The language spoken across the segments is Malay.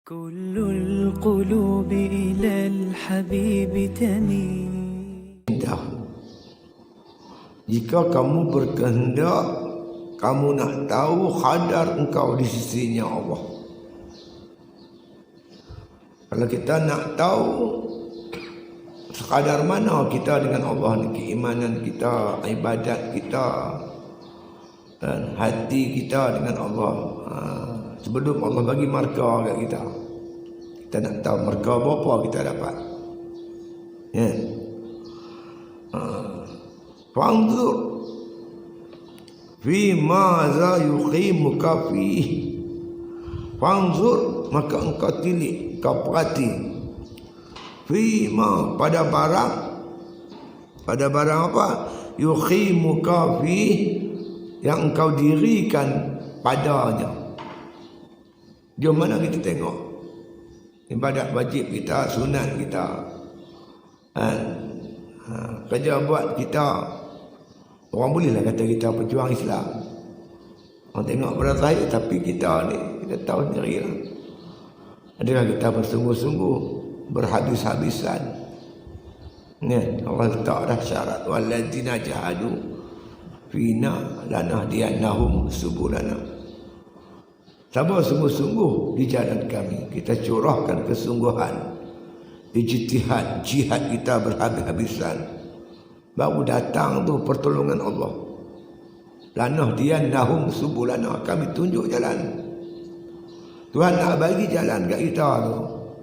كل القلوب إلى الحبيب تميل. Jika kamu berkehendak, kamu nak tahu kadar engkau di sisinya Allah. Kalau kita nak tahu sekadar mana kita dengan Allah ni, keimanan kita, ibadat kita dan hati kita dengan Allah, sebelum Allah bagi markah kat kita, kita nak tahu markah berapa kita dapat. Ya. Fanzur fi ma za yuqimuka fihi. Fanzur, maka engkau tilik, kau perhati, fi ma, pada barang apa? Yuqimuka fihi, yang engkau dirikan padanya. Jom mana kita tengok ibadat wajib kita, sunat kita, kerja buat kita. Orang bolehlah kata kita pejuang Islam. Orang tengok pada zahir, tapi kita ni, kita tahu sendiri lah. Adakah kita bersungguh-sungguh, berhabis-habisan? Ni Allah letak dah syarat, walladzina jahadu fina lanahdiyannahum subulana. Sabar sungguh-sungguh di jalan kami, kita curahkan kesungguhan, ijtihad, jihad kita berhabis-habisan, baru datang tu pertolongan Allah. Lanahdiyannahum subulana, kami tunjuk jalan. Tuhan nak bagi jalan kat kita tu,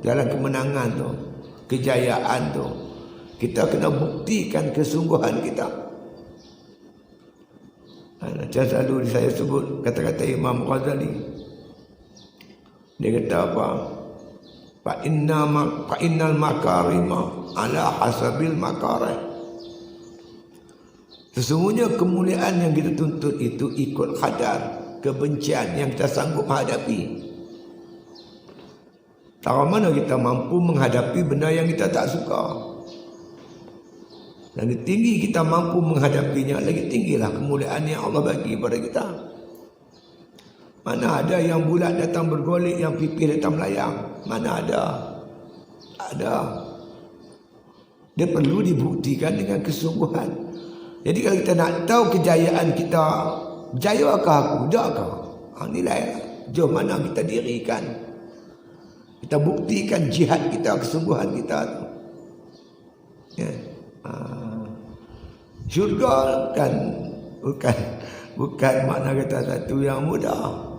jalan kemenangan tu, kejayaan tu. Kita kena buktikan kesungguhan kita. Macam selalu saya sebut kata-kata Imam Ghazali. Dia kata apa? Fa innal makarima ala hasabil makarih. Sesungguhnya kemuliaan yang kita tuntut itu ikut kadar kebencian yang kita sanggup hadapi. Tahu mana kita mampu menghadapi benda yang kita tak suka. Lagi tinggi kita mampu menghadapinya, lagi tinggilah kemuliaan yang Allah bagi kepada kita. Mana ada yang bulat datang bergolek, yang pipih datang melayang? Mana ada? Tak ada. Dia perlu dibuktikan dengan kesungguhan. Jadi kalau kita nak tahu kejayaan kita, berjayakah aku, takkah? Nilai lah. Jom mana kita dirikan. Kita buktikan jihad kita, kesungguhan kita tu. Ya. Syurga bukan makna kata satu yang mudah.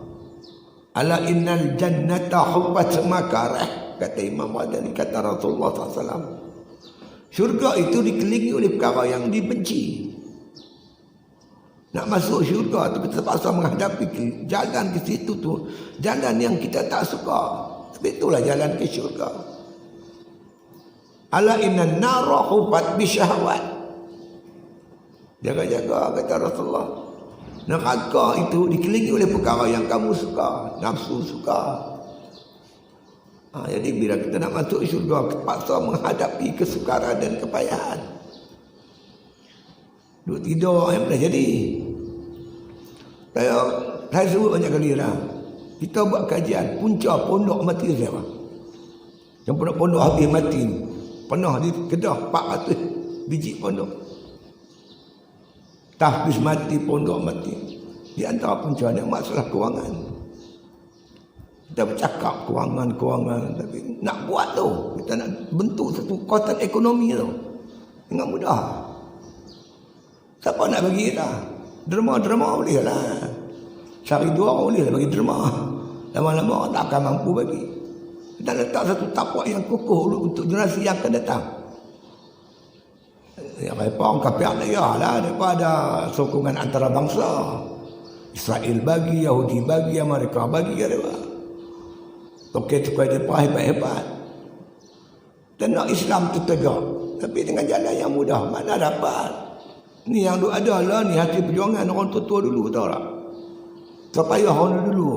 Ala innal jannata hubbat makarah, kata Imam Ghazali, kata Rasulullah SAW. Syurga itu dikelilingi oleh perkara yang dibenci. Nak masuk syurga tu kita terpaksa menghadapi jalan ke situ tu, jalan yang kita tak suka. Sebab itulah jalan ke syurga. Ala innan nara hubbat bisyahwat. Jaga-jaga, kata Rasulullah. Neraka itu dikelilingi oleh perkara yang kamu suka, nafsu suka. Jadi bila kita nak masuk syurga, terpaksa menghadapi kesukaran dan kepayahan. Duduk tidur yang boleh jadi. Saya sebut banyak kali lah. Kita buat kajian, punca pondok mati siapa? Yang pondok habis mati ni. Pernah di Kedah 400 biji pondok. Tahfiz mati, pondok mati. Di antara punca dia masalah kewangan. Kita bercakap kewangan, tapi nak buat tu, kita nak bentuk satu kekuatan ekonomi tu dengan mudah. Siapa nak bagi kita? Derma boleh lah. Sehari dua orang boleh lah bagi derma. Lama-lama orang tak akan mampu bagi. Kita letak satu tapak yang kukuh untuk generasi yang akan datang. Yang mereka orang kafir lah, daripada sokongan antara bangsa. Israel bagi, Yahudi bagi, Amerika bagi, mereka. Tukar-tukar mereka hebat-hebat. Dan nak Islam tu tegak, tapi dengan jalan yang mudah, mana dapat. Ni yang ada lah, ni hasil perjuangan orang tua-tua dulu, tahu tak? Terpayah orang dulu.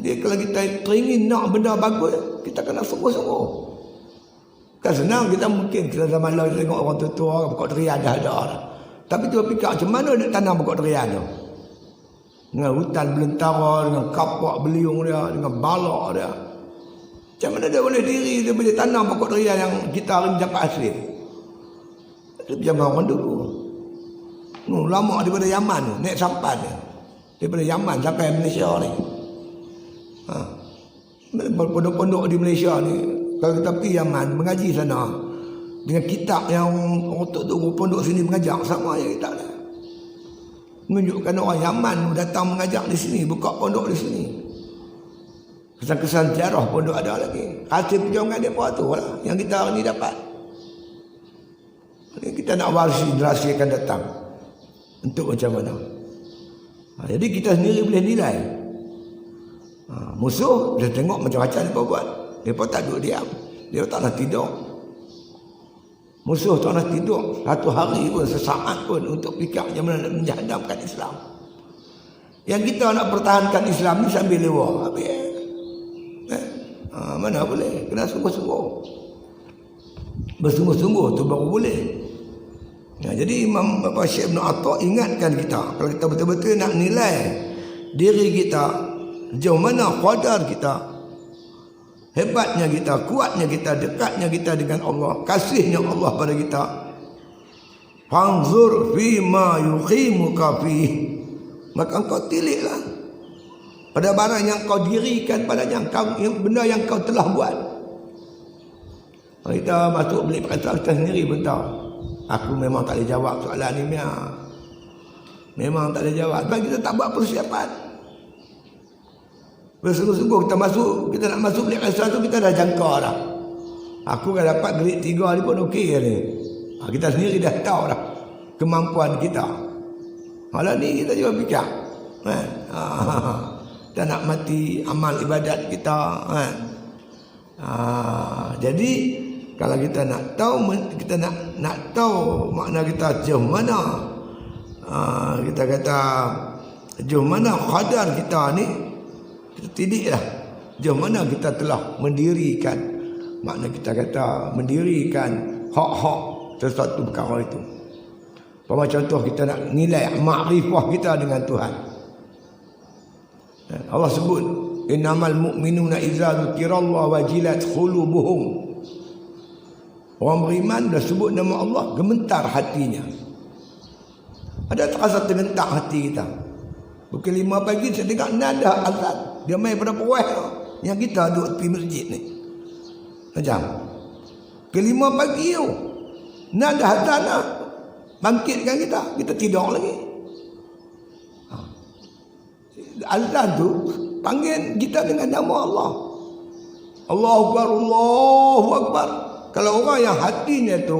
Jadi kalau kita teringin nak benda bagus, kita kena sungguh-sungguh. Kan senang kita mungkin kita zaman lalu tengok orang tua-tua pokok terian dah ada. Tapi tu fikir macam mana nak tanam pokok terian tu? dengan hutan belantara, dengan kapak beliung dia, dengan balak dia. Macam mana dia boleh diri, dia boleh tanam pokok durian yang kita hari ni dapat hasil? Dia macam orang dulu. Lama daripada Yaman tu, naik sampan dia. Daripada Yaman sampai Malaysia ni. Pondok-pondok di Malaysia ni, kalau kita pergi Yaman, mengaji sana, dengan kitab yang untuk pondok sini mengajar, sama je kitab dia. Menunjukkan orang Yaman datang mengajar di sini, buka pondok di sini. Kesan-kesan sejarah pondok ada lagi. Hasil perjuangan dia apa tu lah, yang kita hari ni dapat. Kita nak warisi generasi akan datang. Untuk macam mana? Jadi kita sendiri boleh nilai. Musuh dia tengok macam-macam dia buat. Dia pun tak duduk diam. Dia tak nak tidur. Musuh tak nak tidur satu hari pun, sesaat pun untuk fikir macam mana nak menjadamkan Islam. Yang kita nak pertahankan Islam ni sambil lewa. Mana boleh? Kena sungguh-sungguh. Bersungguh-sungguh tu baru boleh. Jadi Imam Bapak Syekh Ibn Atta ingatkan kita, kalau kita betul-betul nak nilai diri kita, jauh mana qadar kita, hebatnya kita, kuatnya kita, dekatnya kita dengan Allah, kasihnya Allah pada kita. Fanzur fima yuqimuka fi, maka engkau tiliklah pada barang yang kau dirikan padanya, benda yang kau telah buat. Kita masuk beli perkataan kita sendiri pun tahu. Aku memang tak boleh jawab soalan ni, memang tak boleh jawab sebab kita tak buat persiapan. Bersungguh-sungguh kita nak masuk bilik asal tu, kita dah jangka dah. Aku dah dapat grade 3 ni pun okey ni. Kita sendiri dah tahu dah kemampuan kita. Malah ni kita juga fikir. Kita nak mati amal ibadat kita. Jadi kalau kita nak tahu, kita nak tahu makna kita jauh mana, kita kata jauh mana qadar kita ni, kita tidiklah jauh mana kita telah mendirikan, makna kita kata mendirikan hak-hak sesuatu perkara itu. Pada contoh kita nak nilai makrifah kita dengan Tuhan. Allah sebut innamal mu'minuna idza dzukirallahu wajilat qulubuhum. Orang beriman dah sebut nama Allah, gemetar hatinya. Ada terasa tergentak hati kita. Pukul 5 pagi saya dengar nada azan. Dia main pada puas yang kita duduk di masjid ni. Macam pukul 5 pagi tu nada azan lah, bangkitkan kita. Kita tidur lagi. Azan tu panggil kita dengan nama Allah. Allahu Akbar, Allahu Akbar. Kalau orang yang hatinya tu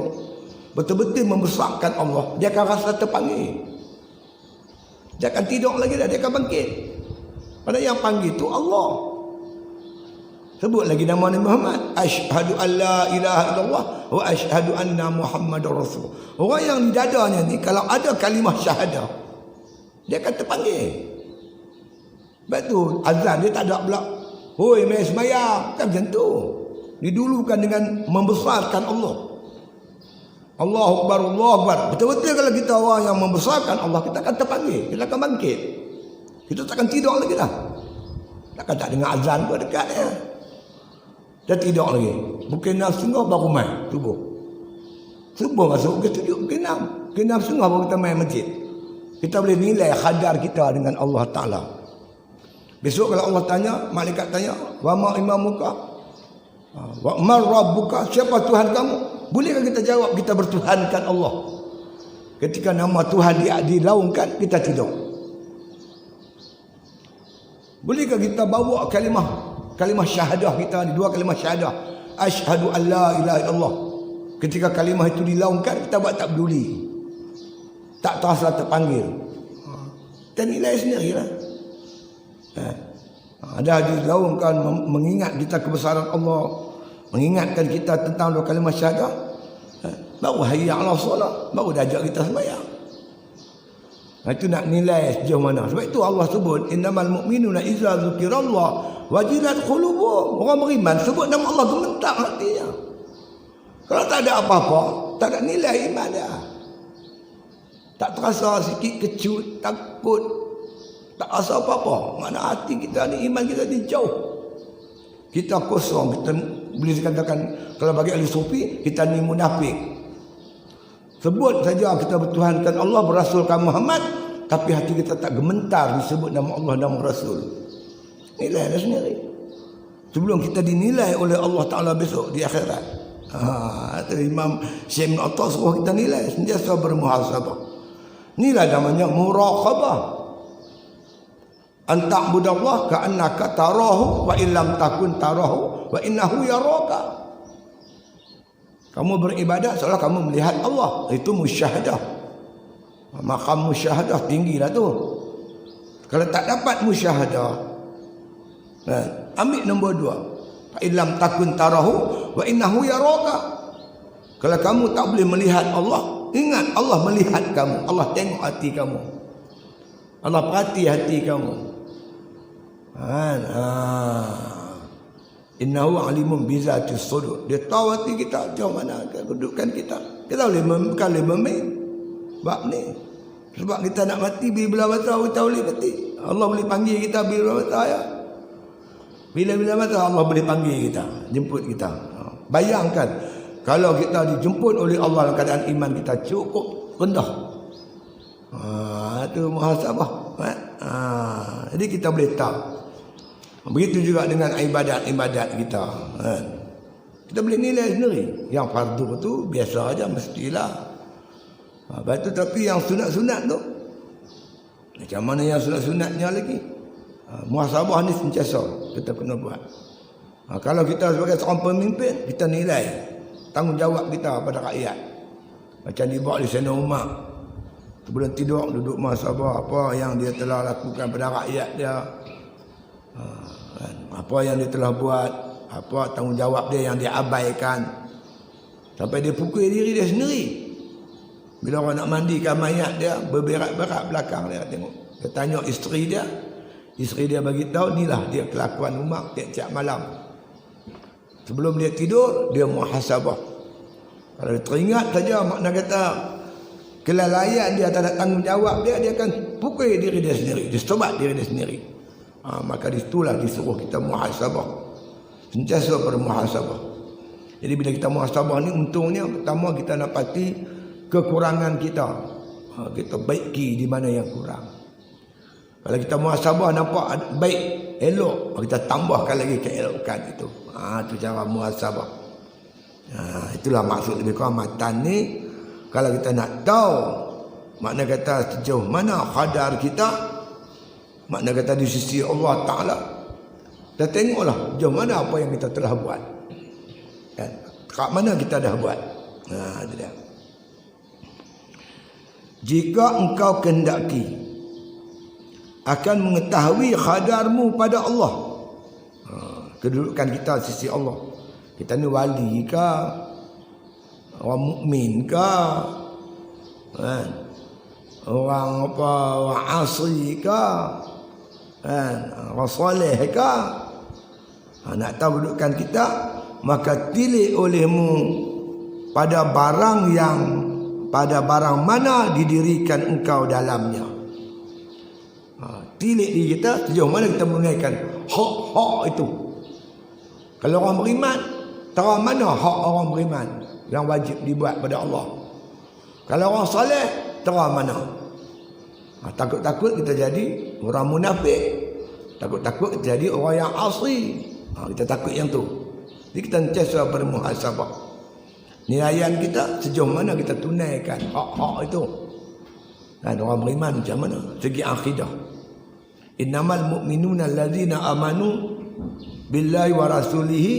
betul-betul membesarkan Allah, dia akan rasa terpanggil. Dia akan tidur lagi dah, dia akan bangkit. Padahal yang panggil tu Allah. Sebut lagi nama Nabi Muhammad, asyhadu an la ilaha illallah wa asyhadu anna Muhammadar Rasul. Orang yang di dadanya ni kalau ada kalimah syahadah, dia akan terpanggil. Sebab tu azan dia tak ada pula, hoi mai sembahyang, kan macam tu. Didulukan dengan membesarkan Allah. Allahu Akbar, Allahu Akbar. Betul-betul kalau kita orang yang membesarkan Allah, kita akan terpanggil, kita akan bangkit. Kita takkan tidur lagi dah. Takkan tak dengar azan pun dekat ya. Kita tidur lagi. Pukul 6.30 baru main subuh. Subuh masuk pukul 7, pukul 6. Pukul 6.30 baru kita main masjid. Kita boleh nilai khadar kita dengan Allah Ta'ala. Besok kalau Allah tanya, malaikat tanya, wa ma imamuka? Wa man rabbuka? Siapa Tuhan kamu? Bolehkah kita jawab kita bertuhankan Allah? Ketika nama Tuhan dilaungkan, kita tidur. Bolehkah kita bawa kalimah syahadah kita ni, 2 kalimah syahadah, asyhadu an la ilaha illallah. Ketika kalimah itu dilaungkan, kita buat tak peduli, tak terasa terpanggil. Kita nilai sendirilah. Ada dilaungkan mengingat kita kebesaran Allah, mengingatkan kita tentang 2 kalimah syahadah, baru hayya 'ala solat, baru dah ajak kita sembahyang. Itu nak nilai sejauh mana. Sebab itu Allah sebut innamal mu'minuna idza dzukirallah wajilat qulubuhum. Orang beriman sebut nama Allah, gemetar hatinya. Kalau tak ada apa-apa, tak ada nilai iman dia. Tak terasa sikit kecut, takut, Tak rasa apa-apa. Mana hati kita ni, iman kita ni jauh. Kita kosong. Kita boleh dikatakan, kalau bagi ahli sufi, kita ni munafik. Sebut saja kita bertuhankan Allah, berasulkan Muhammad, tapi hati kita tak gementar disebut nama Allah, nama Rasul. Nilailah sendiri. Sebelum kita dinilai oleh Allah Ta'ala besok di akhirat. Imam Syekh bin Atta suruh kita nilai, sentiasa bermuhasabah. Inilah namanya muraqabah. An ta'budallah ka'annaka tarahu wa illam takun tarahu wa innahu yaraka. Kamu beribadat seolah kamu melihat Allah. Itu musyahadah. Maqam musyahadah tinggilah tu. Kalau tak dapat musyahadah, ambil nombor 2. Fa illam takun tarahu wa innahu yaraka. Kalau kamu tak boleh melihat Allah, ingat Allah melihat kamu. Allah tengok hati kamu. Allah perhati hati kamu. Innahu alimun bizatis sudur. Dia tahu hati kita, jauh mana kedudukan kita. Kita boleh memain bab ni. Sebab kita nak mati bila mata kita boleh mati. Allah boleh panggil kita bila mata ya. Bila mata Allah boleh panggil kita, jemput kita. Bayangkan kalau kita dijemput oleh Allah dalam keadaan iman kita cukup rendah. Itu muhasabah. Jadi kita boleh tahu. Begitu juga dengan ibadat-ibadat kita. Kita boleh nilai sendiri. Yang fardu tu biasa aja mestilah. Lepas tu tapi yang sunat-sunat tu, macam mana yang sunat-sunatnya lagi? Muhasabah ni sentiasa kita kena buat. Kalau kita sebagai seorang pemimpin, kita nilai tanggungjawab kita pada rakyat. Macam dibuat oleh Sayyidina Umar. Sebelum tidur duduk muhasabah apa yang dia telah lakukan pada rakyat dia. Apa yang dia telah buat, apa tanggungjawab dia yang dia abaikan. Sampai dia pukul diri dia sendiri. Bila orang nak mandikan mayat dia, berberak-berak belakang dia tengok. Dia tanya isteri dia. Isteri dia bagi tahu inilah dia kelakuan Umar tiap-tiap malam. Sebelum dia tidur, dia muhasabah. Kalau dia teringat saja makna kata kelalaian dia, tak ada tanggungjawab dia, dia akan pukul diri dia sendiri, dia sobat diri dia sendiri. Maka disitulah disuruh kita muhasabah. Sentiasa bermuhasabah. Jadi bila kita muhasabah ni, untungnya pertama kita dapati kekurangan kita. Kita baiki di mana yang kurang. Kalau kita muhasabah nampak baik, elok, kita tambahkan lagi keelokan itu. Itu cara muhasabah. Itulah maksud lebih kurang matan ni. Kalau kita nak tahu makna kata sejauh mana qadar kita, makna kata di sisi Allah Ta'ala, kita tengoklah sejauh mana apa yang kita telah buat. Kat mana kita dah buat. Itu dia. Jika engkau kehendaki akan mengetahui qadarmu pada Allah, kedudukan kita di sisi Allah, kita ni wali ke, orang mukmin ke, orang apa, orang asri ke, orang soleh ke, nak tahu kedudukan kita, maka tilik olehmu pada barang mana didirikan engkau dalamnya. Tilik di kita sejauh mana kita menunaikan hak-hak itu. Kalau orang beriman, tahu mana hak orang beriman yang wajib dibuat pada Allah. Kalau orang soleh, tahu mana. Takut-takut kita jadi orang munafik. Takut-takut kita jadi orang yang asli. Kita takut yang tu. Jadi kita sentiasa bermuhasabah. Nilaian kita sejauh mana kita tunaikan hak-hak itu. Dan orang beriman macam mana? Segi akidah. Innamal mu'minuna allazina amanu billahi wa rasulihi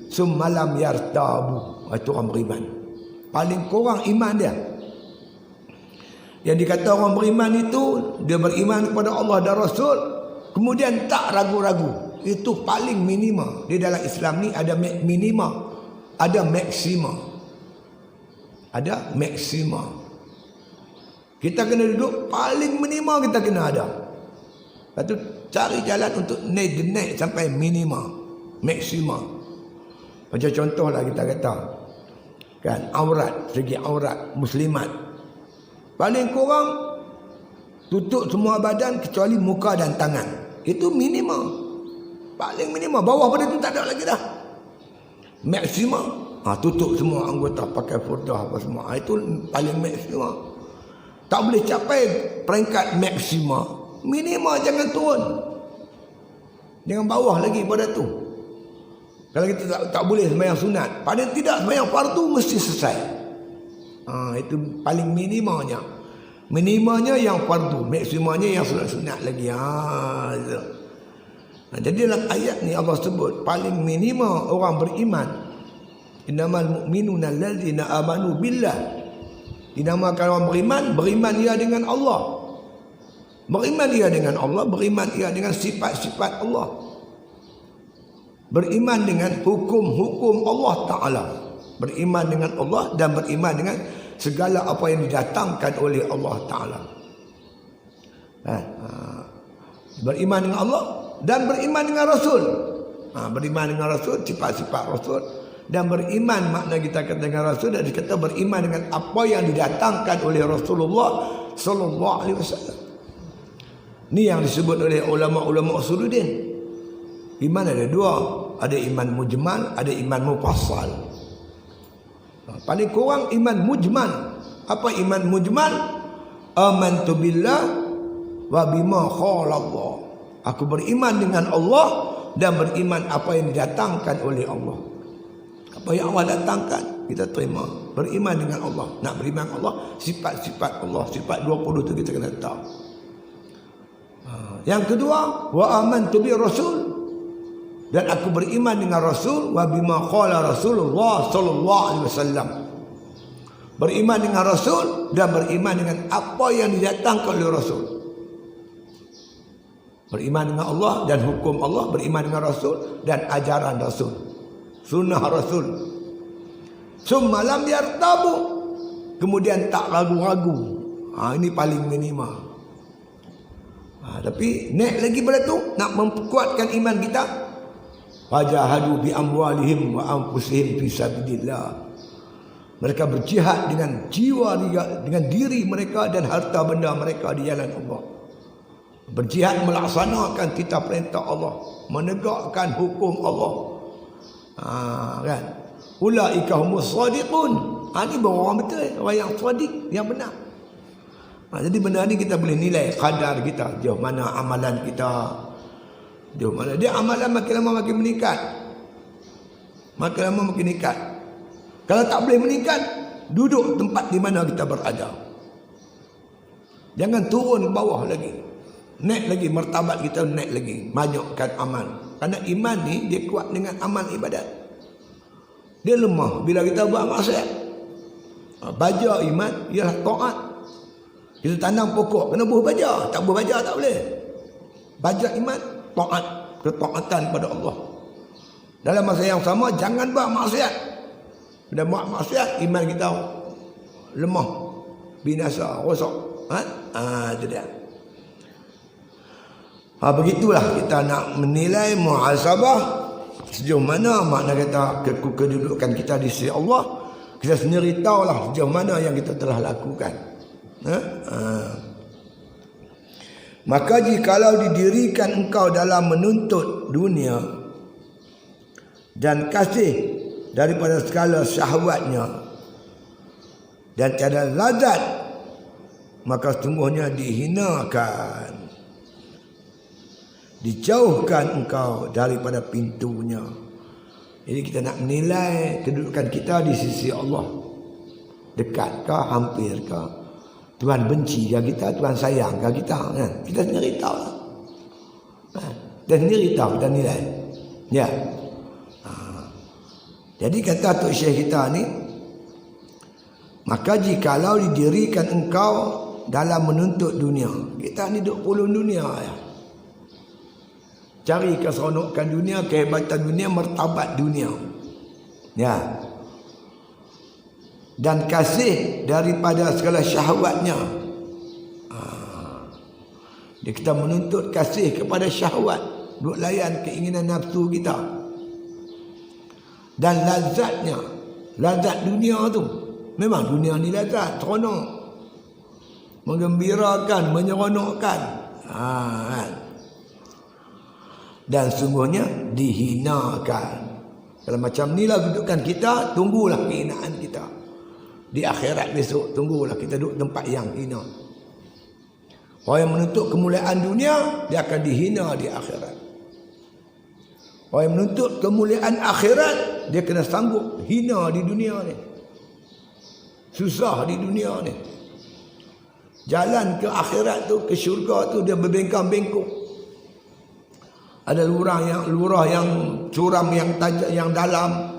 summa lam yartabu. Itu orang beriman. Paling kurang iman dia. Yang dikata orang beriman itu, dia beriman kepada Allah dan Rasul, kemudian tak ragu-ragu. Itu paling minima. Di dalam Islam ni ada minima, ada maksima. Ada maksima. Kita kena duduk paling minima, kita kena ada. Lepas tu cari jalan untuk naik sampai minima, maksima. Macam contohlah kita kata, kan, aurat, segi aurat muslimat paling kurang 7 Tutup semua badan kecuali muka dan tangan. Itu minimum. Paling minimum. Bawah pada itu tak ada lagi dah. Maksimum. Tutup semua anggota pakai furdah apa semua. Itu paling maksimum. Tak boleh capai peringkat maksimum. Minimum jangan turun. Jangan bawah lagi pada tu. Kalau kita tak boleh sembahyang sunat, paling tidak sembahyang fardu mesti selesai. Itu paling minimumnya. Minimumnya yang fardu, maksimumnya yang sunat-sunat lagi. Jadi dalam ayat ni Allah sebut paling minimum orang beriman. Innamal mu'minuna allazina amanu billah. Dinamakan orang beriman ia dengan Allah. Beriman ia dengan Allah, beriman ia dengan sifat-sifat Allah. Beriman dengan hukum-hukum Allah Ta'ala. Beriman dengan Allah dan beriman dengan segala apa yang didatangkan oleh Allah Ta'ala. Beriman dengan Allah dan beriman dengan Rasul. Beriman dengan Rasul, sifat-sifat Rasul. Dan beriman makna kita kata dengan Rasul, dan kita beriman dengan apa yang didatangkan oleh Rasulullah Sallallahu Alaihi Wasallam. Ni yang disebut oleh ulama-ulama usuluddin. Iman ada dua, ada iman mujmal, ada iman mufassal. Paling kurang iman mujmal. Apa iman mujmal? Amantu billah wa bima khala Allah. Aku beriman dengan Allah dan beriman apa yang didatangkan oleh Allah. Apa yang Allah datangkan kita terima. Beriman dengan Allah. Nak beriman dengan Allah, sifat-sifat Allah, sifat 20 tu kita kena tahu. Yang kedua, wa amantu bi rasul, dan aku beriman dengan Rasul, wa bima qala Rasulullah sallallahu alaihi wasallam. Beriman dengan Rasul dan beriman dengan apa yang didatangkan oleh Rasul. Beriman dengan Allah dan hukum Allah, beriman dengan Rasul dan ajaran Rasul, sunnah Rasul. Summa lam yartabu, kemudian tak ragu-ragu. Ini paling minimum. Tapi naik lagi pada tu, nak memperkuatkan iman kita, wajahadu bi amwalihim wa anfusihim fi sabilillah. Mereka berjihad dengan jiwa, dengan diri mereka dan harta benda mereka di jalan Allah. Berjihad melaksanakan titah perintah Allah, menegakkan hukum Allah. Kan? Ulaika humus shadiqun. Ini baru orang betul, orang yang sadiq, yang benar. Jadi benda ni kita boleh nilai kadar kita, jauh mana amalan kita, jauh mana dia amalan makin lama makin meningkat, makin lama makin meningkat. Kalau tak boleh meningkat, duduk tempat di mana kita berada. Jangan turun ke bawah lagi, naik lagi martabat kita, naik lagi, banyakkan amal. Kerana iman ni dia kuat dengan amal ibadat. Dia lemah bila kita buat maksiat. Baja iman ialah taat. Kita tanam pokok, kena buah baja. Tak buah baja tak boleh. Baja iman, taat, ketaatan kepada Allah. Dalam masa yang sama, jangan buat maksiat. Bila buat maksiat, iman kita lemah, binasa, rosak. Itu dia. Begitulah kita nak menilai muhasabah. Sejauh mana makna kata kedudukan kita di sisi Allah. Kita sendiri tahulah sejauh mana yang kita telah lakukan. Maka jikalau didirikan engkau dalam menuntut dunia dan kasih daripada segala syahwatnya dan tiada lazat, maka sungguhnya dihinakan, dijauhkan engkau daripada pintunya. Jadi kita nak menilai kedudukan kita di sisi Allah. Dekatkah, hampirkah? Tuhan benci ke kita, Tuhan sayang ke kita, kan? Kita sendiri tahu. Kita sendiri tahu, kita nilai. Ya. Jadi kata Tok Syekh kita ni, maka jikalau didirikan engkau dalam menuntut dunia. Kita ni duk pulung dunia ya. Cari keseronokan dunia, kehebatan dunia, martabat dunia. Ya. Dan kasih daripada segala syahwatnya. Dia kita menuntut kasih kepada syahwat, duk layan keinginan nafsu kita. Dan lazatnya, lazat dunia tu. Memang dunia ni lazat, seronok. menggembirakan, menyeronokkan. Kan? Dan sungguhnya dihinakan. Kalau macam inilah kedudukan kita, tunggulah kehinaan kita. Di akhirat besok, tunggulah kita duduk tempat yang hina. Orang yang menuntut kemuliaan dunia, dia akan dihina di akhirat. Orang yang menuntut kemuliaan akhirat, dia kena sanggup hina di dunia ni. Susah di dunia ni. Jalan ke akhirat tu, ke syurga tu, dia berbengkang-bengkok. Ada lurah yang curam, yang tajam, yang dalam.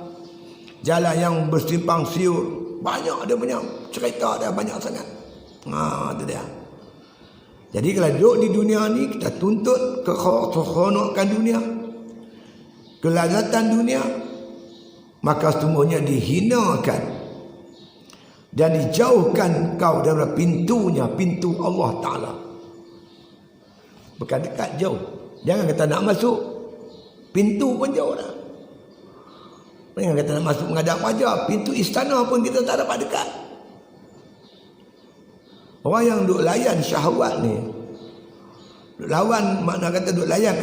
Jalan yang bersimpang siur. Banyak dia punya cerita dia, banyak sangat. Itu dia. Jadi kalau duduk di dunia ni, kita tuntut kekhonokkan dunia, kelazatan dunia, maka semuanya dihinakan dan dijauhkan kau daripada pintunya, pintu Allah Ta'ala. Bukan dekat, jauh. Jangan kata nak masuk, pintu pun jauh dah. Jangan kata nak masuk menghadap wajah, pintu istana pun kita tak dapat dekat. Orang yang duk layan syahwat ni, duk lawan, makna kata duk layan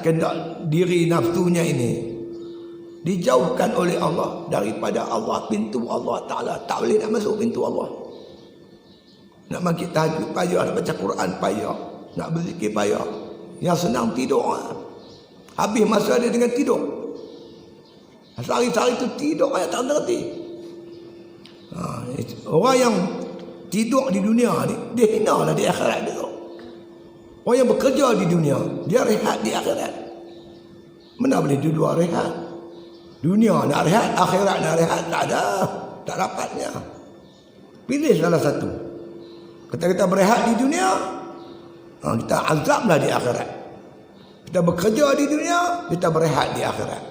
kendak diri nafsunya ini, dijauhkan oleh Allah daripada Allah, pintu Allah Ta'ala. Tak boleh nak masuk pintu Allah. Nak bangkit tahajud payah, nak baca Quran payah, nak berzikir payah. Yang senang tidur. Habis masa dia dengan tidur. Sehari-hari itu tidur ayat tak ngerti. Orang yang tidur di dunia ni, dia hina lah di akhirat dia. Orang yang bekerja di dunia, dia rehat di akhirat. Mana boleh dua-dua rehat? Dunia nak rehat, akhirat nak rehat, tak ada. Tak dapatnya. Pilih salah satu. Kita berehat di dunia, kita azablah di akhirat. Kita bekerja di dunia, kita berehat di akhirat.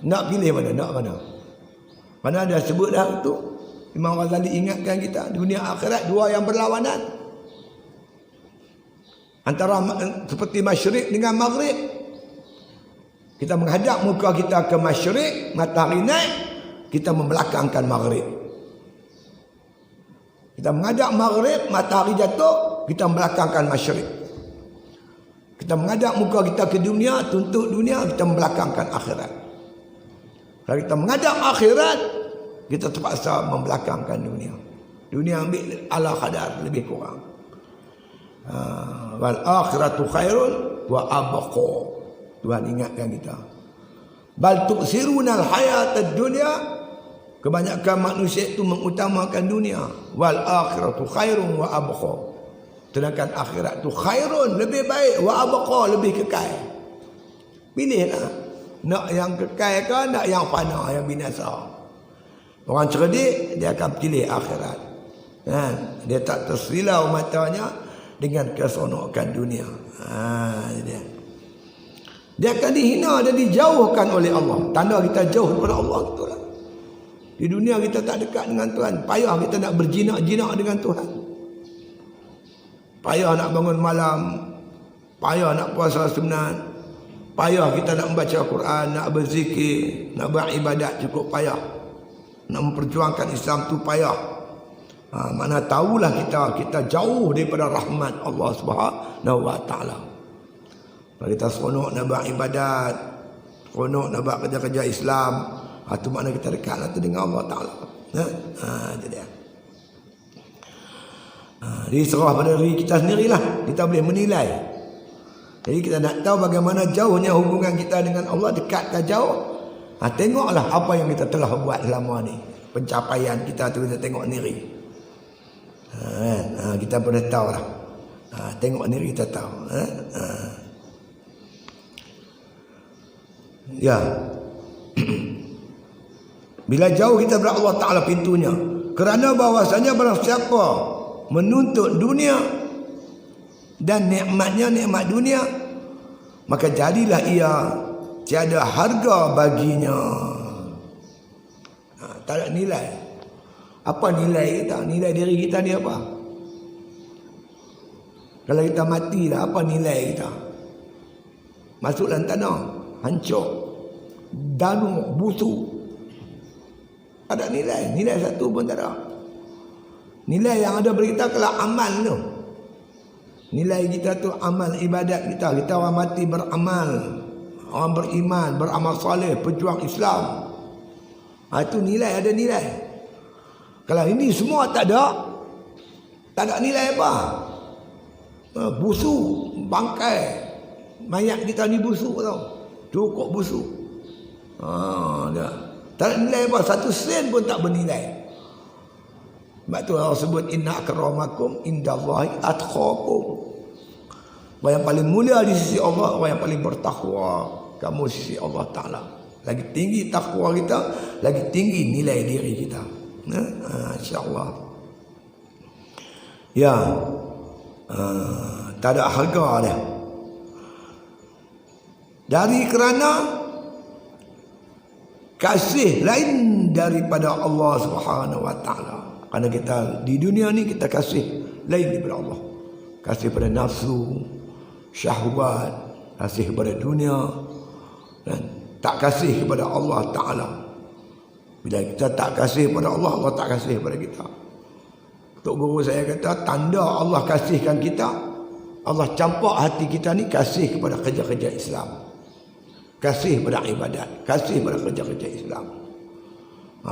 Nak pilih mana? Nak mana? Mana dia sebut dah tu. Imam Ghazali ingatkan kita, dunia akhirat dua yang berlawanan. Antara seperti masyriq dengan maghrib. Kita menghadap muka kita ke masyriq, matahari naik, kita membelakangkan maghrib. Kita menghadap maghrib, matahari jatuh, kita membelakangkan masyriq. Kita menghadap muka kita ke dunia, tuntut dunia, kita membelakangkan akhirat. Kalau kita menghadap akhirat, kita terpaksa membelakangkan dunia. Dunia ambil ala kadar, lebih kurang. Wal akhiratu khairun wa abqa. Tuhan ingatkan kita. Bal tu'sirunal hayatad dunya. Kebanyakan manusia itu mengutamakan dunia. Wal akhiratu khairun wa abqa. Sedangkan akhirat itu khairun, lebih baik, wa abqa, lebih kekal. Pilihlah. Nak yang kekal ke, nak yang fana, yang binasa. Orang cerdik, dia akan pilih akhirat. Dia tak tersilau matanya dengan keseronokan dunia. Dia akan dihina dan dijauhkan oleh Allah. Tanda kita jauh daripada Allah, itulah. Di dunia kita tak dekat dengan Tuhan. Payah kita nak berjinak-jinak dengan Tuhan. Payah nak bangun malam. Payah nak puasa sunat. Payah kita nak membaca Quran, nak berzikir, nak beribadat, cukup payah. Nak memperjuangkan Islam tu payah. Mana tahulah kita jauh daripada rahmat Allah Subhanahu wa Ta'ala. Kalau kita seronok nak beribadat, seronok nak buat kerja-kerja Islam, itu makna kita dekatlah tu dengan Allah Ta'ala. Itu dia. Jadi serah pada diri kita sendirilah. Kita boleh menilai. Jadi kita nak tahu bagaimana jauhnya hubungan kita dengan Allah, dekat ke jauh. Tengoklah apa yang kita telah buat selama ni. Pencapaian kita tu kita tengok sendiri. Kita boleh tahu lah. Tengok sendiri kita tahu. Ya. Bila jauh kita dari Allah Ta'ala pintunya. Kerana bahwasanya barang siapa menuntut dunia dan nikmatnya, nikmat dunia, maka jadilah ia tiada harga baginya. Tak ada nilai. Apa nilai kita? Nilai diri kita ni apa? Kalau kita matilah, apa nilai kita? Masuk dalam tanah, hancur, danu, busuk. Ada nilai. Nilai satu pun tak ada. Nilai yang ada bagi kita kalau amal tu. Nilai kita tu amal ibadat kita. Kita orang mati beramal. Orang beriman, beramal soleh, pejuang Islam. Itu nilai, ada nilai. Kalau ini semua tak ada nilai apa. Busuk, bangkai. Mayat kita ni busuk tau. Cukup busuk. Tak ada nilai apa. 1 sen pun tak bernilai. Sebab tu Allah sebut inna akramakum indallahi atqakum. Orang yang paling mulia di sisi Allah, orang yang paling bertakwa kamu di sisi Allah Ta'ala. Lagi tinggi takwa kita, lagi tinggi nilai diri kita. InsyaAllah. Ya. Tak ada harga dah. Dari kerana kasih lain daripada Allah Subhanahu Wa Ta'ala. Kerana kita di dunia ni kita kasih lain daripada Allah. Kasih pada nafsu, syahwat, kasih kepada dunia, dan tak kasih kepada Allah Ta'ala. Bila kita tak kasih kepada Allah, Allah tak kasih kepada kita. Tok Guru saya kata, tanda Allah kasihkan kita, Allah campak hati kita ni kasih kepada kerja-kerja Islam, kasih kepada ibadat, kasih kepada kerja-kerja Islam.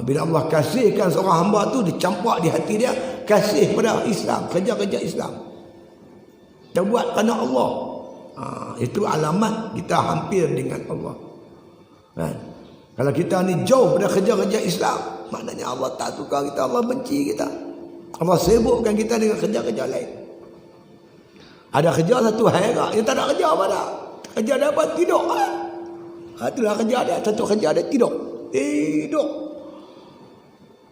Bila Allah kasihkan seorang hamba tu, dicampak di hati dia kasih kepada Islam, kerja-kerja Islam. Kita buat kerana Allah. Itu alamat kita hampir dengan Allah. Kan? Kalau kita ni jauh pada kerja-kerja Islam, maknanya Allah tak suka kita, Allah benci kita. Allah sibukkan kita dengan kerja-kerja lain. Ada kerja satu hari tak? Yang tak ada kerja apa dah? Kerja dia apa? Tidur. Itulah kerja dia. Satu kerja dia tidur. Tidur.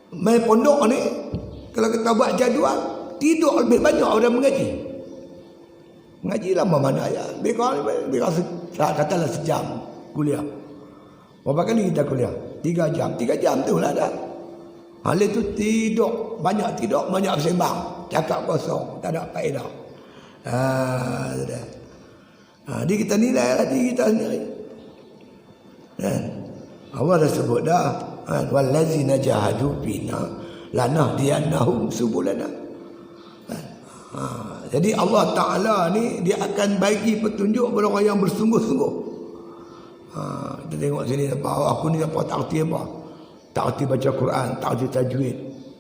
Main pondok ni, kalau kita buat jadual, tidur lebih banyak daripada mengaji. Mengaji lama mana ya? Lebih katalah sejam kuliah. Berapa kali kita kuliah? 3 jam. 3 jam tu lah dah. Hal itu tidur. Banyak tidur, banyak bersembang. Cakap kosong. Tak ada faedah. Jadi kita nilai lah diri kita sendiri. Allah dah sebut dah. Wallazina jahadu fina lanahdiyannahum subulana. Jadi Allah Ta'ala ni dia akan bagi petunjuk kepada orang yang bersungguh-sungguh. Kita tengok sini apa, aku ni apa tak erti apa. Tak erti baca Quran, tak erti tajwid.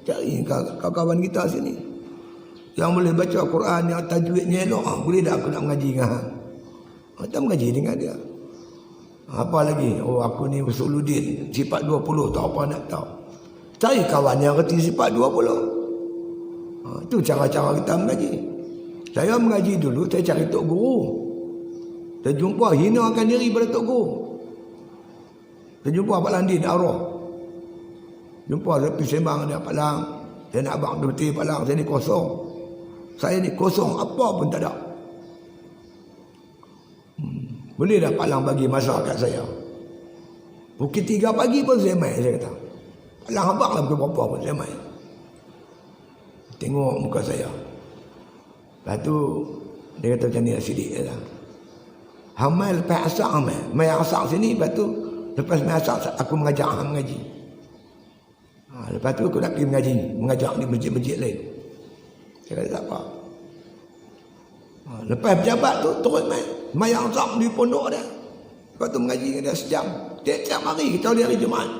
Cari kawan-kawan kita sini yang boleh baca Quran, yang tajwidnya elok. Boleh tak aku nak mengaji dengan hang? Kita mengaji dengan dia. Apa lagi? Oh, aku ni Usuluddin sifat 20, tak apa nak tahu. Cari kawan yang reti sifat 20. Itu cara-cara kita mengaji. Saya mengaji dulu, saya cari tok guru. Saya jumpa hinakan diri pada tok guru. Saya jumpa Pak Landin Arwah. Jumpa dia pergi sembang dia Pak Lang. Saya nak abang betul Pak Lang, saya ni kosong. Saya ni kosong, apa pun tak ada. Boleh dah Pak Lang bagi masa kat saya. Pukul 3 pagi pun saya main, saya kata. Pak Lang abang lah pukul berapa pun saya main. Tengok muka saya. Lepas tu dia kata macam ni lah sidik dia lah. Hamai lepas asar hamai. Mai asar sini, lepas tu lepas mai asar aku mengajak hang mengaji. Lepas tu aku nak pergi mengaji, mengajak di masjid-masjid lain. Saya kata tak apa. Lepas pejabat tu terus mai asar di pondok dia. Lepas tu mengaji dengan dia sejam. Tiap-tiap hari kita hari Jumaat.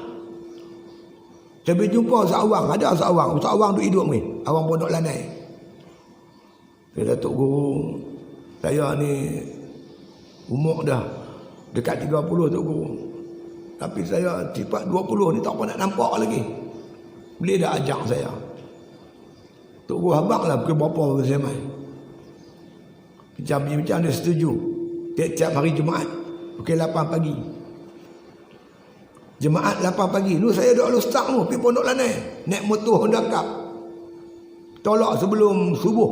Saya pergi jumpa seawang, ada seawang duk hidup ni, awang pondok Lanai. Saya kata, Tok Guru, saya ni umur dah dekat 30 Tok Guru. Tapi saya sifat 20 ni tak apa nak nampak lagi. Boleh dah ajak saya. Tok Guru abang lah pukul berapa saya main. Macam dia setuju. Tiap-tiap hari Jumaat pukul 8 pagi. Jemaat 8 pagi. Dulu saya duduk Lustak tu, pergi Pondok Lanai. Naik motor Honda Cup. Tolak sebelum subuh.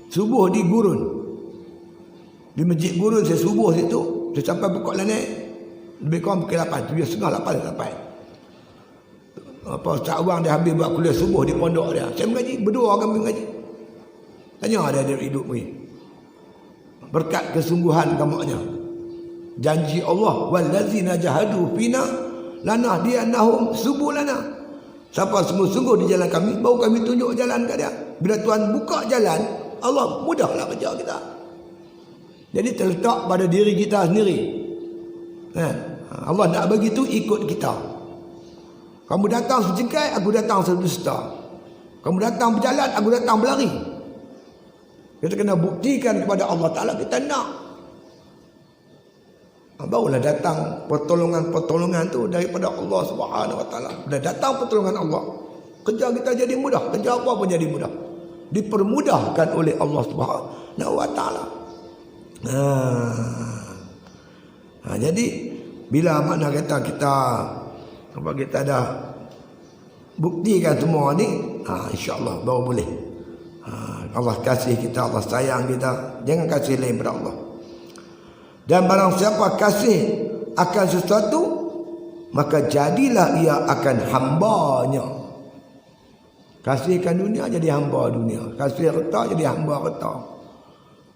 Subuh di Gurun. Di Masjid Gurun saya subuh situ. Saya sampai Pokok Lanai. Lebih kurang pukul 8. 7.30, 8 saya sampai. Ustaz Awang dia habis buat kuliah subuh di pondok dia. Saya mengaji. Berdua kami mengaji. Tanya ada hidup ni. Berkat kesungguhan kamaknya. Janji Allah wallazina jahadu fina lanahdiyannahum subulana. Siapa sungguh-sungguh di jalan kami, baru kami tunjuk jalan kat dia. Bila Tuhan buka jalan, Allah mudahlah kerja kita. Jadi terletak pada diri kita sendiri. Allah nak bagi tu ikut kita. Kamu datang sejengkai, aku datang sedusta. Kamu datang berjalan, aku datang berlari. Kita kena buktikan kepada Allah Ta'ala kita nak. Barulah datang pertolongan-pertolongan tu daripada Allah Subhanahu Wa Ta'ala. Dah datang pertolongan Allah, kerja kita jadi mudah. Kerja apa pun jadi mudah. Dipermudahkan oleh Allah Subhanahu Wa Ta'ala. Jadi bila makna kata kita dah buktikan semua ni, insya-Allah baru boleh. Allah kasih kita, Allah sayang kita. Jangan kasih lain pada Allah. Dan barang siapa kasih akan sesuatu, maka jadilah ia akan hambanya. Kasihkan dunia, jadi hamba dunia. Kasih harta, jadi hamba harta.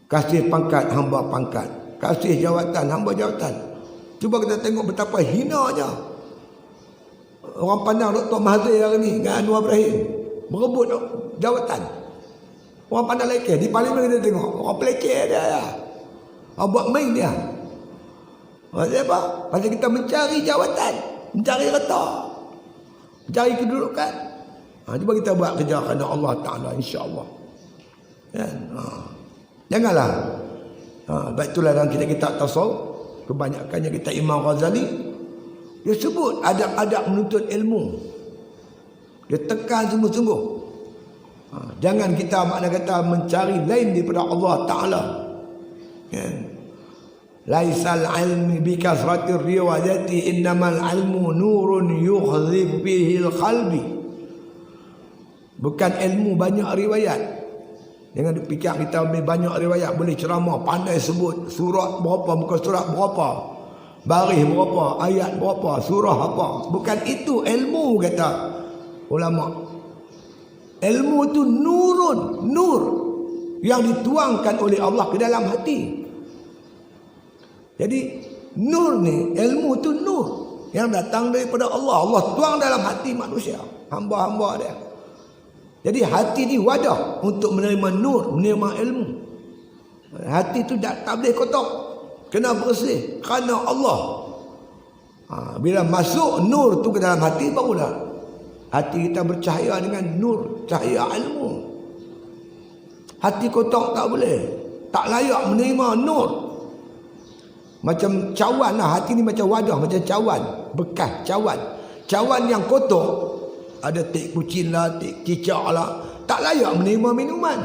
Kasih pangkat, hamba pangkat. Kasih jawatan, hamba jawatan. Cuba kita tengok betapa hinanya orang pandang Dr. Mahathir hari ni dengan Anwar Ibrahim berebut jawatan. Orang pandang lekeh di parlimen, kita tengok orang pelekeh dia ya. Orang buat main dia. Maksudnya apa? Pasal kita mencari jawatan, mencari harta, mencari kedudukan. Cuba kita buat kerja kerana Allah Ta'ala, insya-Allah. Janganlah. Baik itulah dalam kitab-kitab tasawuf, kebanyakannya kita Imam Ghazali, dia sebut adab-adab menuntut ilmu. Dia tekan sungguh-sungguh. Jangan kita makna kata mencari lain daripada Allah Ta'ala. Laisal ilmi bi kasratir riwayati, innamal ilmu nurun yukhzif bihi al-qalbi. Bukan ilmu banyak riwayat. Jangan dipikir kita banyak riwayat boleh ceramah, pandai sebut surat berapa, muka surat berapa, baris berapa, ayat berapa, surah apa. Bukan itu ilmu, kata ulama. Ilmu itu nurun, nur yang dituangkan oleh Allah ke dalam hati. Jadi nur ni, ilmu itu nur yang datang daripada Allah. Allah tuang dalam hati manusia, hamba-hamba dia. Jadi hati ni wadah untuk menerima nur, menerima ilmu. Hati tu tak boleh kotor, kena bersih kerana Allah. Bila masuk nur tu ke dalam hati, barulah hati kita bercahaya dengan nur, cahaya ilmu. Hati kotor tak boleh, tak layak menerima nur. Macam cawan lah, hati ni macam wadah, macam cawan, bekas cawan. Cawan yang kotor, ada tik kucing lah, tik cicak lah, tak layak menerima minuman.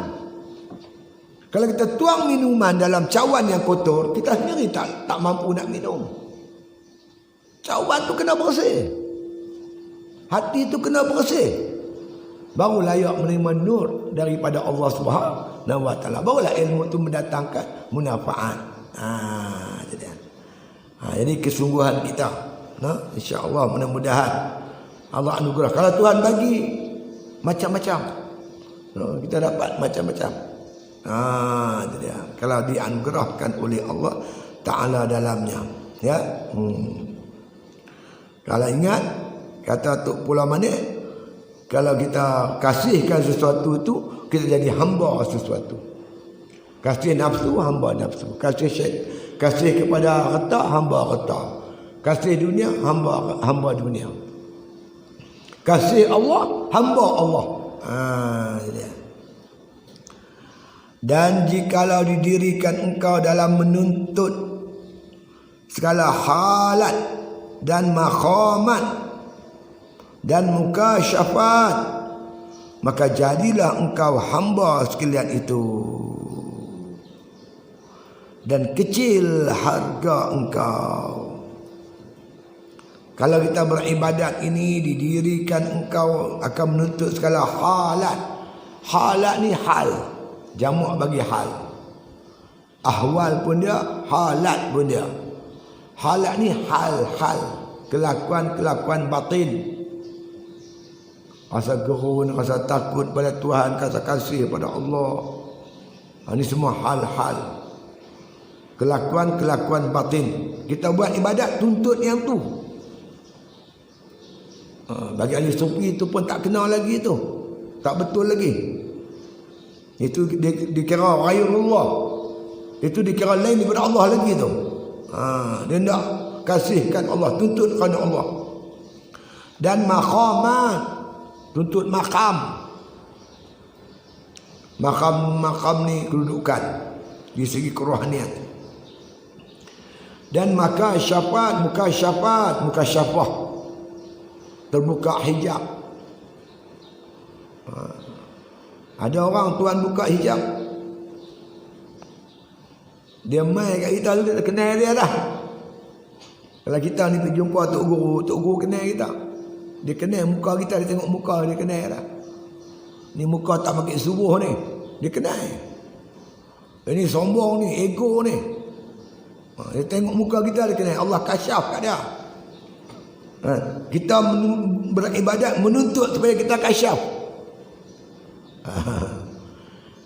Kalau kita tuang minuman dalam cawan yang kotor, kita sendiri tak mampu nak minum. Cawan tu kena bersih, hati tu kena bersih, baru layak menerima nur daripada Allah Subhanahu Wa Ta'ala. Barulah ilmu tu mendatangkan munafaat. Jadi kesungguhan kita, insya-Allah mudah-mudahan Allah anugerah. Kalau Tuhan bagi macam-macam, kita dapat macam-macam. Itu dia. Kalau dianugerahkan oleh Allah Ta'ala dalamnya, ya. Kalau ingat kata Tok Pula Manik, kalau kita kasihkan sesuatu tu, kita jadi hamba sesuatu. Kasih nafsu, hamba nafsu. Kasih kepada harta, hamba harta. Kasih dunia, hamba dunia. Kasih Allah, hamba Allah. Dan jikalau didirikan engkau dalam menuntut segala halat dan makhamat dan mukasyafat, maka jadilah engkau hamba sekalian itu, dan kecil harga engkau. Kalau kita beribadat ini didirikan engkau akan menuntut segala halat. Halat ni hal, jamak bagi hal. Ahwal pun dia, halat pun dia. Halat ni hal-hal, kelakuan-kelakuan batin. Rasa gerun, rasa takut pada Tuhan, rasa kasih pada Allah. Ini semua hal-hal, kelakuan-kelakuan batin. Kita buat ibadat tuntut yang tu. Bagi ahli sufi itu pun tak kenal lagi tu. Tak betul lagi. Itu dikira ghairullah. Itu dikira lain daripada Allah lagi tu. Dia nak kasihkan Allah, tuntut kerana Allah. Dan maqamat, tuntut makam. Makam ni kedudukan di segi kerohanian. Dan mukasyafah, terbuka hijab. Ada orang tuan buka hijab, dia mai kat kita tu, kita kenal dia dah. Kalau kita ni pergi jumpa tok guru kenal kita. Dia kenal muka kita, dia tengok muka dia kenal dah. Ni muka tak pakai subuh ni, dia kenal. Ini sombong ni, ego ni. Dia tengok muka kita, dia kenal. Allah kasyaf kat dia. Kita beribadat menuntut supaya kita kasyaf.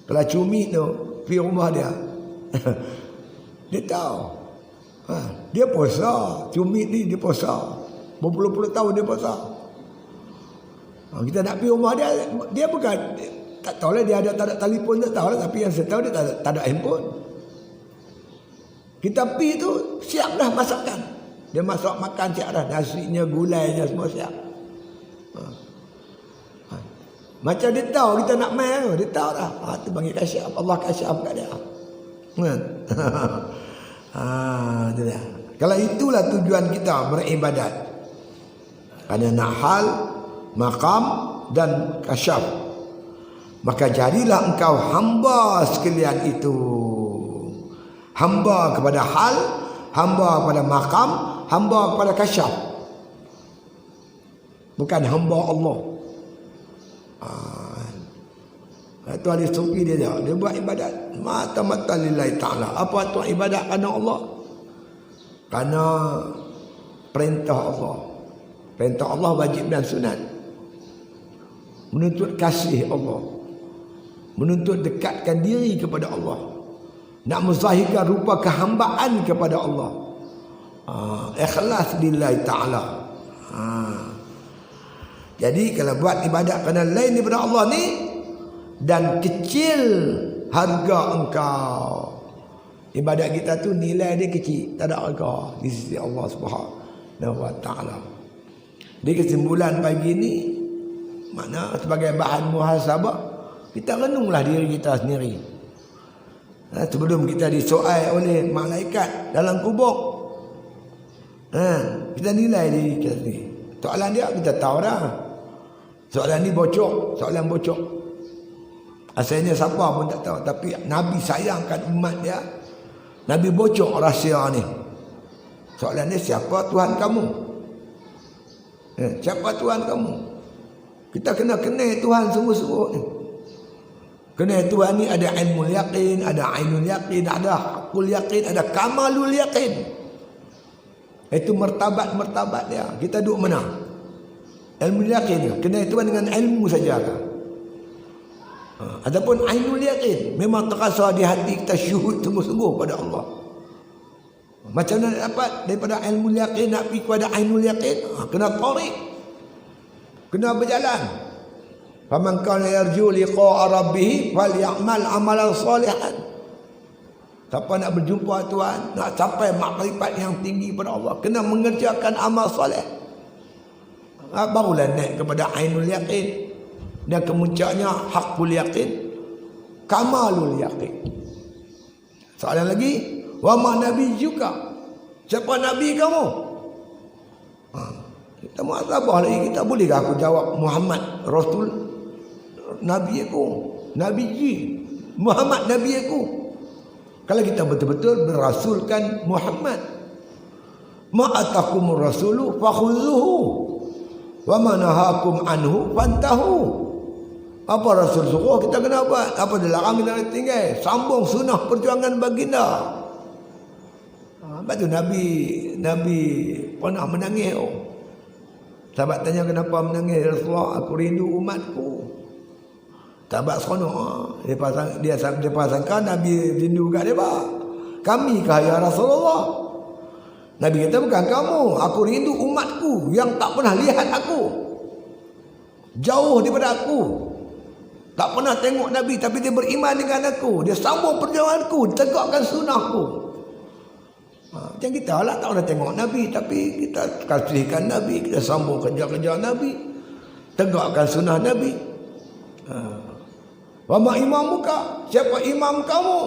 Kalau cumi tu pergi rumah dia, dia tahu. Dia puasa. Cumi ni dia puasa. Berpuluh-puluh tahun dia puasa. Kita nak pergi rumah dia, dia bukan, tak tahu lah dia ada tak ada telefon, tak tahu lah. Tapi yang saya tahu dia tak ada handphone. Kita pergi tu siap dah masakan. Dia masak makan siap dah, nasinya, gulainya semua siap. Macam dia tahu kita nak main tu, dia tahu dah. Tu panggil kasyaf, Allah kasyaf kat dia. Kan? Itu dia. Kalau itulah tujuan kita beribadat, kerana nak hal, maqam dan kasyaf, maka jadilah engkau hamba sekalian itu. Hamba kepada hal, hamba kepada maqam, hamba kepada kasyaf. Bukan hamba Allah. Itu ahli sufi dia buat ibadat mata-mata lillahi ta'ala. Apa tu ibadat kerana Allah? Kerana perintah Allah. Perintah Allah wajib dan sunat. Menuntut kasih Allah, menuntut dekatkan diri kepada Allah, nak menzahirkan rupa kehambaan kepada Allah. Ikhlas lillahi ta'ala. Jadi kalau buat ibadat kerana lain daripada Allah ni, dan kecil harga engkau, ibadat kita tu nilai dia kecil, tak ada harga di sisi Allah Subhanahu wa ta'ala. Di kesimpulan pagi ni, mana sebagai bahan muhasabah, kita renunglah diri kita sendiri. Sebelum kita disoal oleh malaikat dalam kubur, kita nilai diri kita sendiri. Soalan dia kita tahu dah. Soalan ni bocor, soalan bocor. Asalnya siapa pun tak tahu, tapi Nabi sayangkan umat dia. Nabi bocor rahsia ni. Soalan dia, siapa Tuhan kamu? Siapa Tuhan kamu? Kita kena kenal Tuhan sungguh-sungguh ni. Kenal Tuhan ni ada ilmu yaqin, ada ainul yaqin, ada hakul yaqin, ada kamalul yaqin. Itu martabat-martabat dia. Kita duduk mana? Ilmu yaqin. Kenal Tuhan dengan ilmu saja. Adapun ainul yaqin, memang terasa di hati kita syuhud sungguh-sungguh pada Allah. Macam mana nak dapat daripada ilmu yaqin nak pergi kepada ainul yaqin? Kena tarik, kena berjalan. Faman kana yarju liqa'a rabbih falyamal amalan salihan. Siapa nak berjumpa Tuhan, nak sampai makrifat yang tinggi pada Allah, kena mengerjakan amal soleh. Barulah naik kepada ainul yaqin. Dan kemuncaknya hakul yaqin, kamalul yaqin. Soalan lagi, wa ma nabi juga, siapa nabi kamu? Kita muhasabah lagi, kita bolehkah aku jawab Muhammad Rasul nabi aku, nabi ji Muhammad nabi aku? Kalau kita betul-betul berasulkan Muhammad, ma atakumur rasulu fakhuzuhu wa ma nahakum anhu fantahu. Apa Rasul suruh kita kena buat, apa dia larang kita tinggal. Sambung sunnah perjuangan baginda. Sebab tu Nabi pernah menangis. Sahabat tanya kenapa menangis? Rasulullah, aku rindu umatku. Sahabat seronok. Dia pasangkan Nabi rindu kat dia. Kami kah ya Rasulullah? Nabi kata bukan kamu, aku rindu umatku yang tak pernah lihat aku. jauh daripada aku, tak pernah tengok Nabi, tapi dia beriman dengan aku, dia sambung perjuanganku, tegakkan sunnahku. Macam kita lah, tak pernah tengok Nabi, tapi kita kasihkan Nabi, kita sambung kerja-kerja Nabi, tegakkan sunnah Nabi. Wa ma imamuka, siapa imam kamu?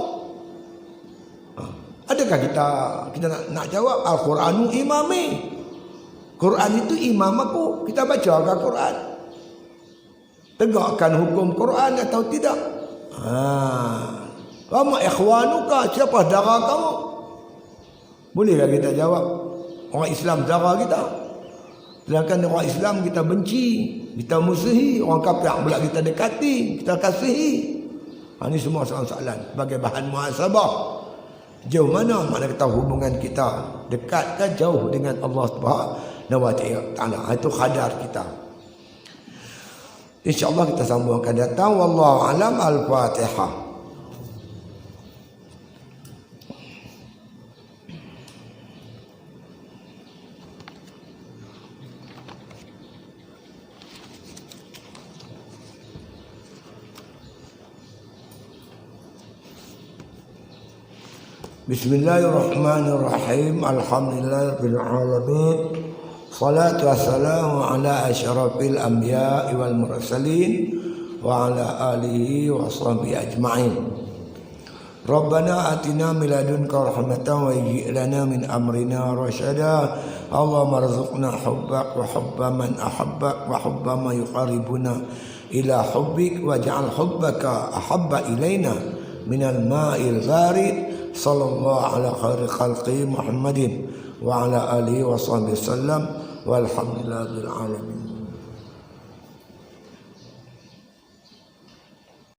Adakah kita nak jawab Al-Quranu imami? Quran itu imam aku, kita baca Al-Quran, tegakkan hukum Quran atau tidak? Wa ma ikhwanuka, siapa saudara kamu? Bolehkah kita jawab orang Islam saudara kita? Sedangkan orang Islam kita benci, kita musuhi, orang kafir pula kita dekati, kita kasihi. Ini semua soalan-soalan sebagai bahan muhasabah. Jauh mana kita hubungan kita, dekat ke jauh dengan Allah Subhanahu wa taala? Itu khadar kita. InsyaAllah kita sambung akan datang. Wallahu alam. Al-Fatihah. Bismillahirrahmanirrahim. Alhamdulillahirabbil alamin. Salatu wassalamu ala asyrafil anbiya'i wal mursalin wa ala alihi wa sahbihi ajma'in. Rabbana atina min ladunka rahmatan wa hayyi' lana min amrina rasyada. Allahumma rzuqna hubbak wa hubba man ahabbak wa hubba ma yuqarribuna ila hubbik waj'al hubbaka ahabba ilaina minal ma'il gharid. Sallallahu ala khairi khalqi Muhammadin wa ala alihi wa sahbihi sallam walhamdulillahi rabbil alamin.